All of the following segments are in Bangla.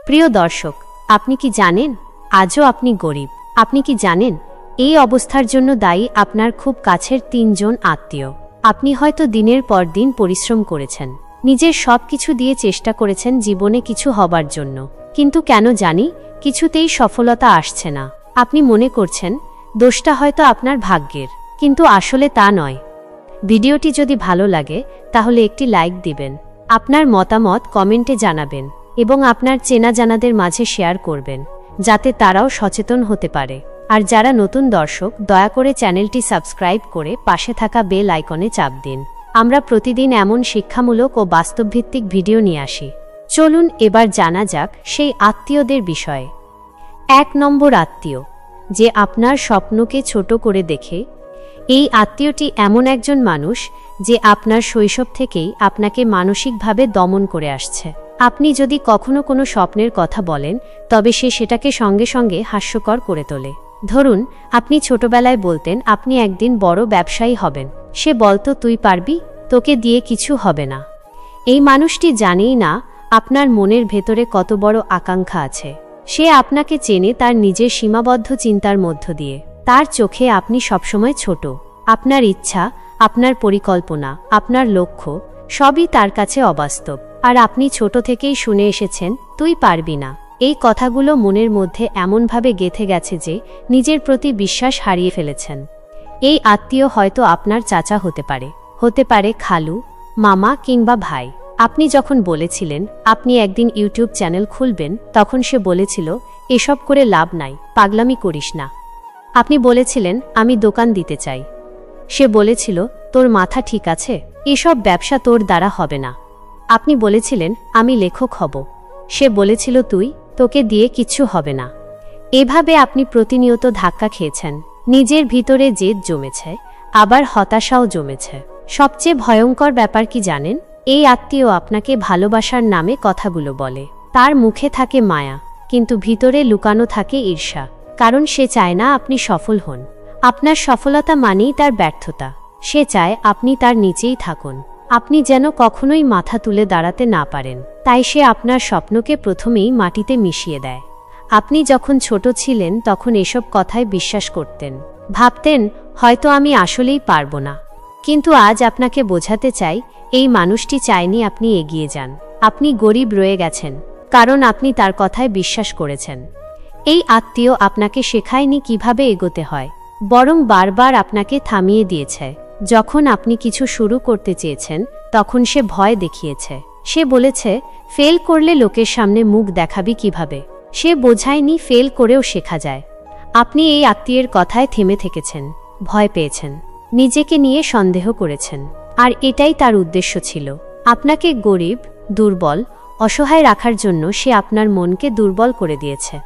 প্রিয় দর্শক, আপনি কি জানেন আজও আপনি গরিব? আপনি কি জানেন এই অবস্থার জন্য দায়ী আপনার খুব কাছের 3 জন আত্মীয়? আপনি হয়তো দিনের পর দিন পরিশ্রম করেছেন, নিজের সব কিছু দিয়ে চেষ্টা করেছেন জীবনে কিছু হবার জন্য, কিন্তু কেন জানি কিছুতেই সফলতা আসছে না। আপনি মনে করছেন দোষটা হয়তো আপনার ভাগ্যের, কিন্তু আসলে তা নয়। ভিডিওটি যদি ভালো লাগে তাহলে একটি লাইক দিবেন, আপনার মতামত কমেন্টে জানাবেন এবং আপনার চেনা জানাদের মাঝে শেয়ার করবেন, যাতে তারাও সচেতন হতে পারে। আর যারা নতুন দর্শক, দয়া করে চ্যানেলটি সাবস্ক্রাইব করে পাশে থাকা বেল আইকনে চাপ দিন। আমরা প্রতিদিন এমন শিক্ষামূলক ও বাস্তবভিত্তিক ভিডিও নিয়ে আসি। চলুন এবার জানা যাক সেই আত্মীয়দের বিষয়ে। 1 নম্বর আত্মীয়, যে আপনার স্বপ্নকে ছোট করে দেখে। এই আত্মীয়টি এমন একজন মানুষ যে আপনার শৈশব থেকেই আপনাকে মানসিকভাবে দমন করে আসছে। আপনি যদি কখনো কোনো স্বপ্নের কথা বলেন, তবে সে সেটাকে সঙ্গে সঙ্গে হাস্যকর করে তোলে। ধরুন, আপনি ছোটবেলায় বলতেন আপনি একদিন বড় ব্যবসায়ী হবেন। সে বলতো, তুই পারবি, তোকে দিয়ে কিছু হবে না। এই মানুষটি জানেই না আপনার মনের ভেতরে কত বড় আকাঙ্ক্ষা আছে। সে আপনাকে চেনে তার নিজের সীমাবদ্ধ চিন্তার মধ্য দিয়ে। তার চোখে আপনি সবসময় ছোট। আপনার ইচ্ছা, আপনার পরিকল্পনা, আপনার লক্ষ্য সবই তার কাছে অবাস্তব। আর আপনি ছোট থেকেই শুনে এসেছেন, তুই পারবি না। এই কথাগুলো মনের মধ্যে এমনভাবে গেঁথে গেছে যে নিজের প্রতি বিশ্বাস হারিয়ে ফেলেছেন। এই আত্মীয় হয়তো আপনার চাচা হতে পারে খালু, মামা কিংবা ভাই। আপনি যখন বলেছিলেন আপনি একদিন ইউটিউব চ্যানেল খুলবেন, তখন সে বলেছিল, এসব করে লাভ নাই, পাগলামি করিস না। আপনি বলেছিলেন, আমি দোকান দিতে চাই। সে বলেছিল, তোর মাথা ঠিক আছে, এসব ব্যবসা তোর দ্বারা হবে না। আপনি বলেছিলেন, আমি লেখক হব। সে বলেছিল, তোকে দিয়ে কিচ্ছু হবে না। এভাবে আপনি প্রতিনিয়ত ধাক্কা খেয়েছেন। নিজের ভিতরে জেদ জমেছে, আবার হতাশাও জমেছে। সবচেয়ে ভয়ঙ্কর ব্যাপার কি জানেন? এই আত্মীয় আপনাকে ভালোবাসার নামে কথাগুলো বলে। তার মুখে থাকে মায়া, কিন্তু ভিতরে লুকানো থাকে ঈর্ষা। কারণ সে চায় না আপনি সফল হন। আপনার সফলতা মানেই তার ব্যর্থতা। সে চায় আপনি তার নিচেই থাকুন, আপনি যেন কখনোই মাথা তুলে দাঁড়াতে না পারেন। তাই সে আপনার স্বপ্নকে প্রথমেই মাটিতে মিশিয়ে দেয়। আপনি যখন ছোট ছিলেন তখন এসব কথায় বিশ্বাস করতেন, ভাবতেন হয়তো আমি আসলেই পারব না। কিন্তু আজ আপনাকে বোঝাতে চাই, এই মানুষটি চায়নি আপনি এগিয়ে যান। আপনি গরিব রয়ে গেছেন কারণ আপনি তার কথায় বিশ্বাস করেছেন। এই আত্মীয় আপনাকে শেখায়নি কিভাবে এগোতে হয়, বরং বারবার আপনাকে থামিয়ে দিয়েছে। যখন আপনি কিছু শুরু করতে চেয়েছেন, তখন সে ভয় দেখিয়েছে। সে বলেছে, ফেল করলে লোকের সামনে মুখ দেখাবি কিভাবে। সে বোঝায়নি ফেল করেও শেখা যায়। আপনি এই আত্মীয়ের কথায় থেমে থেকেছেন, ভয় পেয়েছেন, নিজেকে নিয়ে সন্দেহ করেছেন। আর এটাই তার উদ্দেশ্য ছিল, আপনাকে গরিব, দুর্বল, অসহায় রাখার জন্য সে আপনার মনকে দুর্বল করে দিয়েছে।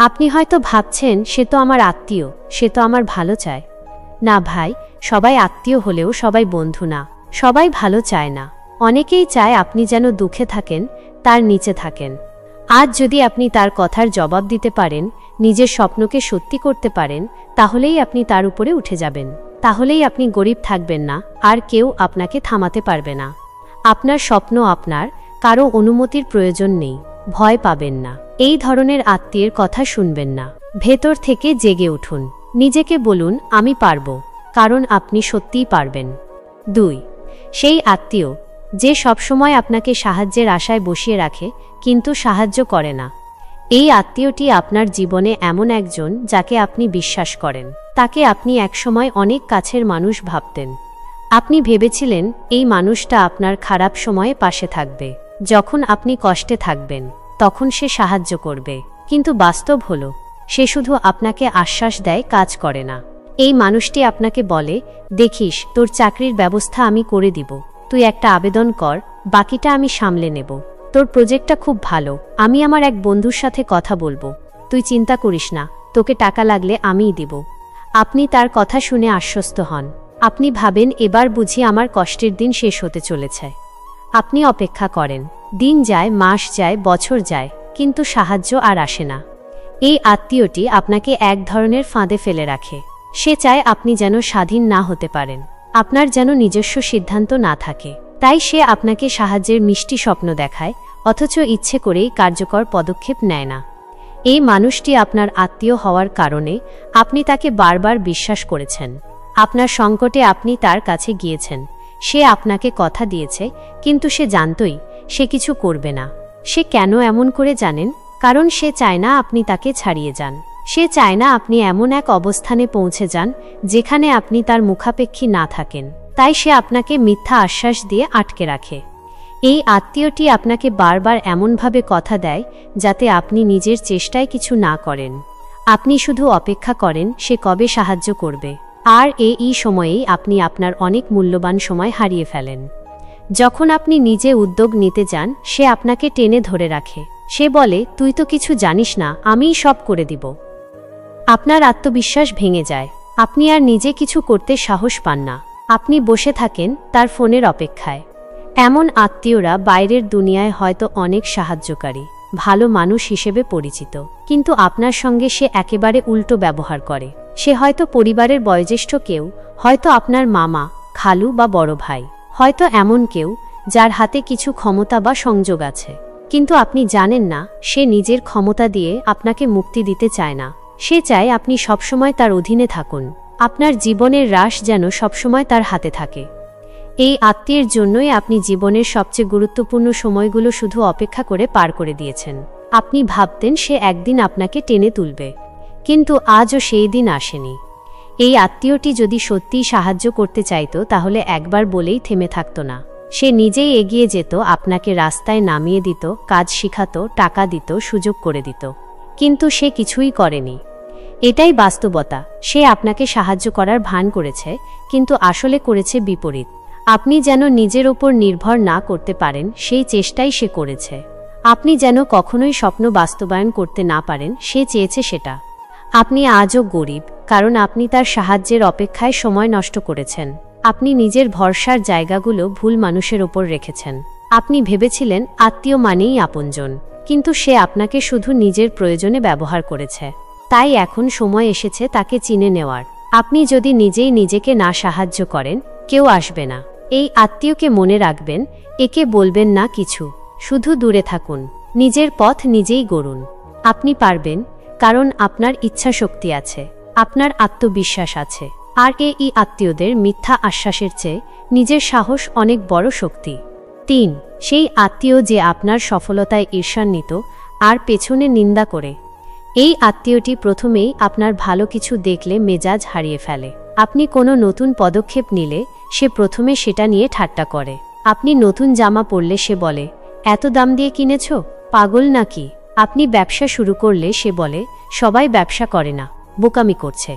আপনি হয়তো ভাবছেন, সে তো আমার আত্মীয়, সে তো আমার ভালো চায়। না ভাই, সবাই আত্মীয় হলেও সবাই বন্ধু না, সবাই ভালো চায় না। অনেকেই চায় আপনি যেন দুঃখে থাকেন, তার নিচে থাকেন। আজ যদি আপনি তার কথার জবাব দিতে পারেন, নিজের স্বপ্নকে সত্যি করতে পারেন, তাহলেই আপনি তার উপরে উঠে যাবেন। তাহলেই আপনি গরিব থাকবেন না, আর কেউ আপনাকে থামাতে পারবে না। আপনার স্বপ্ন আপনার, কারো অনুমতির প্রয়োজন নেই। ভয় পাবেন না। এই ধরনের আত্মীয়ের কথা শুনবেন না। ভেতর থেকে জেগে উঠুন। নিজেকে বলুন, আমি পারব, কারণ আপনি সত্যিই পারবেন। 2, সেই আত্মীয় যে সবসময় আপনাকে সাহায্যের আশায় বসিয়ে রাখে কিন্তু সাহায্য করে না। এই আত্মীয়টি আপনার জীবনে এমন একজন যাকে আপনি বিশ্বাস করেন। তাকে আপনি একসময় অনেক কাছের মানুষ ভাবতেন। আপনি ভেবেছিলেন এই মানুষটা আপনার খারাপ সময়ে পাশে থাকবে। যখন আপনি কষ্টে থাকবেন তখন সে সাহায্য করবে। কিন্তু বাস্তব হলো, সে শুধু আপনাকে আশ্বাস দেয়, কাজ করে না। এই মানুষটি আপনাকে বলে, দেখিস, তোর চাকরির ব্যবস্থা আমি করে দিব, তুই একটা আবেদন কর, বাকিটা আমি সামলে নেব। তোর প্রজেক্টটা খুব ভালো, আমি আমার এক বন্ধুর সাথে কথা বলবো, তুই চিন্তা করিস না, তোকে টাকা লাগলে আমিই দিব। আপনি তার কথা শুনে আশ্বস্ত হন। আপনি ভাবেন, এবার বুঝি আমার কষ্টের দিন শেষ হতে চলেছে। আপনি অপেক্ষা করেন, দিন যায়, মাস যায়, বছর যায়, কিন্তু সাহায্য আর আসে না। এই আত্মীয়টি আপনাকে এক ধরনের ফাঁদে ফেলে রাখে। সে চায় আপনি যেন স্বাধীন না হতে পারেন, আপনার যেন নিজস্ব সিদ্ধান্ত না থাকে। তাই সে আপনাকে সাহায্যের মিষ্টি স্বপ্ন দেখায়, অথচ ইচ্ছে করেই কার্যকর পদক্ষেপ নেয় না। এই মানুষটি আপনার আত্মীয় হওয়ার কারণে আপনি তাকে বারবার বিশ্বাস করেছেন। আপনার সংকটে আপনি তার কাছে গিয়েছেন, সে আপনাকে কথা দিয়েছে, কিন্তু সে জানতই সে কিছু করবে না। সে কেন এমন করে জানেন? কারণ সে চায় না আপনি তাকে ছাড়িয়ে যান। সে চায় না আপনি এমন এক অবস্থানে পৌঁছে যান যেখানে আপনি তার মুখাপেক্ষী না থাকেন। তাই সে আপনাকে মিথ্যা আশ্বাস দিয়ে আটকে রাখে। এই আত্মীয়টি আপনাকে বারবার এমনভাবে কথা দেয় যাতে আপনি নিজের চেষ্টায় কিছু না করেন। আপনি শুধু অপেক্ষা করেন সে কবে সাহায্য করবে, আর এই সময়েই আপনি আপনার অনেক মূল্যবান সময় হারিয়ে ফেলেন। যখন আপনি নিজে উদ্যোগ নিতে যান, সে আপনাকে টেনে ধরে রাখে। সে বলে, তুই তো কিছু জানিস না, আমিই সব করে দিব। আপনার আত্মবিশ্বাস ভেঙে যায়। আপনি আর নিজে কিছু করতে সাহস পান না। আপনি বসে থাকেন তার ফোনের অপেক্ষায়। এমন আত্মীয়রা বাইরের দুনিয়ায় হয়তো অনেক সাহায্যকারী, ভালো মানুষ হিসেবে পরিচিত, কিন্তু আপনার সঙ্গে সে একেবারে উল্টো ব্যবহার করে। সে হয়তো পরিবারের বয়োজ্যেষ্ঠ কেউ, হয়তো আপনার মামা, খালু বা বড় ভাই, হয়তো এমন কেউ যার হাতে কিছু ক্ষমতা বা সংযোগ আছে। কিন্তু আপনি জানেন না, সে নিজের ক্ষমতা দিয়ে আপনাকে মুক্তি দিতে চায় না। সে চায় আপনি সবসময় তার অধীনে থাকুন, আপনার জীবনের রাশ যেন সবসময় তার হাতে থাকে। এই আত্মীয়ের জন্যই আপনি জীবনের সবচেয়ে গুরুত্বপূর্ণ সময়গুলো শুধু অপেক্ষা করে পার করে দিয়েছেন। আপনি ভাবতেন সে একদিন আপনাকে টেনে তুলবে, কিন্তু আজও সেই দিন আসেনি। এই আত্মীয়টি যদি সত্যিই সাহায্য করতে চাইত তাহলে একবার বলেই থেমে থাকত না। সে নিজেই এগিয়ে যেত, আপনাকে রাস্তায় নামিয়ে দিত, কাজ শিখাতো, টাকা দিত, সুযোগ করে দিত। কিন্তু সে কিছুই করেনি। এটাই বাস্তবতা। সে আপনাকে সাহায্য করার ভান করেছে, কিন্তু আসলে করেছে বিপরীত। আপনি যেন নিজের ওপর নির্ভর না করতে পারেন সেই চেষ্টাই সে করেছে। আপনি যেন কখনোই স্বপ্ন বাস্তবায়ন করতে না পারেন, সে চেয়েছে সেটা। আপনি আজও গরিব, কারণ আপনি তার সাহায্যের অপেক্ষায় সময় নষ্ট করেছেন। আপনি নিজের ভরসার জায়গাগুলো ভুল মানুষের ওপর রেখেছেন। আপনি ভেবেছিলেন আত্মীয় মানেই আপনজন, কিন্তু সে আপনাকে শুধু নিজের প্রয়োজনে ব্যবহার করেছে। তাই এখন সময় এসেছে তাকে চিনে নেওয়ার। আপনি যদি নিজেই নিজেকে না সাহায্য করেন, কেউ আসবে না। এই আত্মীয়কে মনে রাখবেন, একে বলবেন না কিছু, শুধু দূরে থাকুন, নিজের পথ নিজেই গড়ুন। আপনি পারবেন, কারণ আপনার ইচ্ছা শক্তি আছে, আপনার আত্মবিশ্বাস আছে। আর এই আত্মীয়দের মিথ্যা আশ্বাসের চেয়ে নিজের সাহস অনেক বড় শক্তি। ৩. সেই আত্মীয় যে আপনার সফলতায় ঈর্ষান্বিত আর পেছনে নিন্দা করে। এই আত্মীয়টি প্রথমেই আপনার ভালো কিছু দেখলে মেজাজ হারিয়ে ফেলে। আপনি কোনো নতুন পদক্ষেপ নিলে সে প্রথমে সেটা নিয়ে ঠাট্টা করে। আপনি নতুন জামা পরলে সে বলে, এত দাম দিয়ে কিনেছ, পাগল নাকি? আপনি ব্যবসা শুরু করলে সে বলে, সবাই ব্যবসা করে না, বোকামি করছে।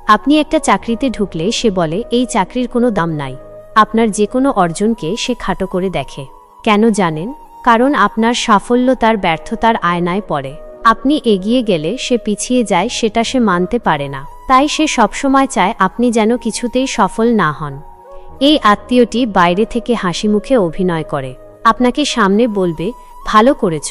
আপনি একটা চাকরিতে ঢুকলে সে বলে, এই চাকরির কোনো দাম নাই। আপনার যে কোনো অর্জনকে সে খাটো করে দেখে। কেন জানেন? কারণ আপনার সাফল্য তার ব্যর্থতার আয়নায় পড়ে। আপনি এগিয়ে গেলে সে পিছিয়ে যায়, সেটা সে মানতে পারে না। তাই সে সবসময় চায় আপনি যেন কিছুতেই সফল না হন। এই আত্মীয়টি বাইরে থেকে হাসি মুখে অভিনয় করে, আপনাকে সামনে বলবে ভালো করেছ,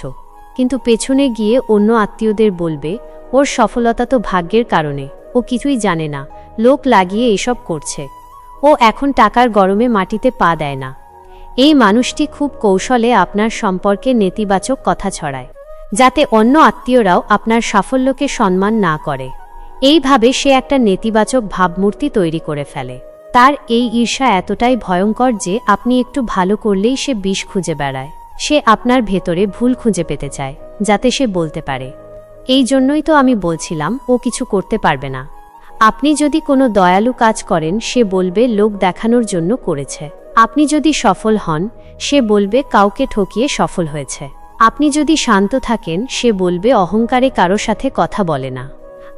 কিন্তু পেছনে গিয়ে অন্য আত্মীয়দের বলবে, ওর সফলতা তো ভাগ্যের কারণে, ও কিছুই জানে না, লোক লাগিয়ে এসব করছে, ও এখন টাকার গরমে মাটিতে পা দেয় না। এই মানুষটি খুব কৌশলে আপনার সম্পর্কে নেতিবাচক কথা ছড়ায়, যাতে অন্য আত্মীয়রাও আপনার সাফল্যকে সম্মান না করে। এইভাবে সে একটা নেতিবাচক ভাবমূর্তি তৈরি করে ফেলে। তার এই ঈর্ষা এতটাই ভয়ঙ্কর যে আপনি একটু ভালো করলেই সে বিষ খুঁজে বেড়ায়। সে আপনার ভেতরে ভুল খুঁজে পেতে চায়, যাতে সে বলতে পারে, এই জন্যই তো আমি বলছিলাম ও কিছু করতে পারবে না। আপনি যদি কোনো দয়ালু কাজ করেন সে বলবে লোক দেখানোর জন্য করেছে। আপনি যদি সফল হন সে বলবে কাউকে ঠকিয়ে সফল হয়েছে। আপনি যদি শান্ত থাকেন সে বলবে অহংকারে কারো সাথে কথা বলে না।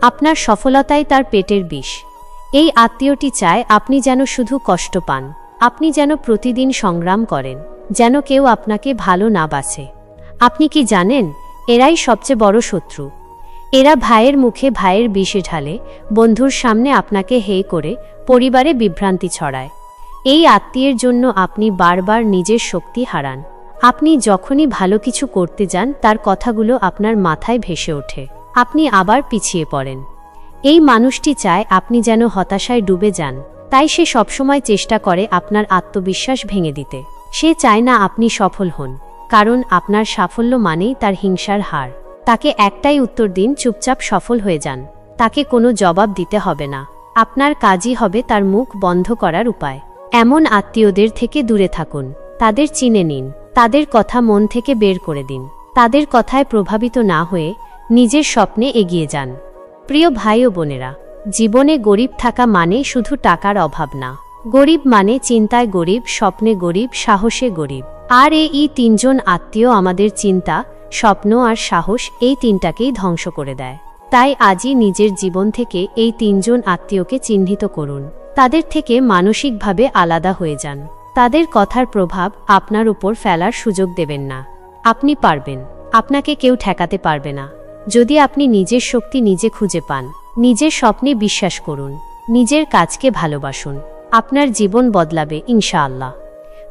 আপনার সফলতাই তার পেটের বিষ। এই আত্মীয়টি চায় আপনি যেন শুধু কষ্ট পান, আপনি যেন প্রতিদিন সংগ্রাম করেন, যেন কেউ আপনাকে ভালো না বাসে। আপনি কি জানেন, এরাই সবচেয়ে বড় শত্রু। এরা ভাইয়ের মুখে ভাইয়ের বিষে ঢালে, বন্ধুর সামনে আপনাকে হে করে পরিবারে বিভ্রান্তি ছড়ায়। এই আত্মীয়ের জন্য আপনি বারবার নিজের শক্তি হারান। আপনি যখনই ভালো কিছু করতে যান তার কথাগুলো আপনার মাথায় ভেসে ওঠে, আপনি আবার পিছিয়ে পড়েন। এই মানুষটি চায় আপনি যেন হতাশায় ডুবে যান, তাই সে সবসময় চেষ্টা করে আপনার আত্মবিশ্বাস ভেঙে দিতে। সে চায় না আপনি সফল হন, কারণ আপনার সাফল্য মানেই তার হিংসার হার। তাকে একটাই উত্তর দিন, চুপচাপ সফল হয়ে যান। তাকে কোনো জবাব দিতে হবে না। আপনার কাজই হবে তার মুখ বন্ধ করার উপায়। এমন আত্মীয়দের থেকে দূরে থাকুন। তাদের চিনে নিন, তাদের কথা মন থেকে বের করে দিন। তাদের কথায় প্রভাবিত না হয়ে নিজের স্বপ্নে এগিয়ে যান। প্রিয় ভাই ও বোনেরা, জীবনে গরিব থাকা মানে শুধু টাকার অভাব না। গরিব মানে চিন্তায় গরিব, স্বপ্নে গরিব, সাহসে গরিব। আর এই তিনজন আত্মীয় আমাদের চিন্তা, স্বপ্ন আর সাহস, এই তিনটাকেই ধ্বংস করে দেয়। তাই আজই নিজের জীবন থেকে এই তিনজন আত্মীয়কে চিহ্নিত করুন। তাদের থেকে মানসিকভাবে আলাদা হয়ে যান। তাদের কথার প্রভাব আপনার উপর ফেলার সুযোগ দেবেন না। আপনি পারবেন, আপনাকে কেউ ঠেকাতে পারবে না। যদি আপনি নিজের শক্তি নিজে খুঁজে পান, নিজের স্বপ্নে বিশ্বাস করুন, নিজের কাজকে ভালোবাসুন, আপনার জীবন বদলাবে ইনশাআল্লাহ।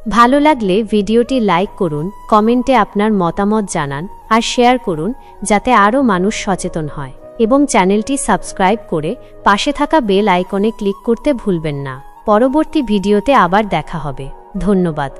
ভালো লাগলে ভিডিওটি লাইক করুন, কমেন্টে আপনার মতামত জানান আর শেয়ার করুন, যাতে আরও মানুষ সচেতন হয়। এবং চ্যানেলটি সাবস্ক্রাইব করে পাশে থাকা বেল আইকনে ক্লিক করতে ভুলবেন না। পরবর্তী ভিডিওতে আবার দেখা হবে। ধন্যবাদ।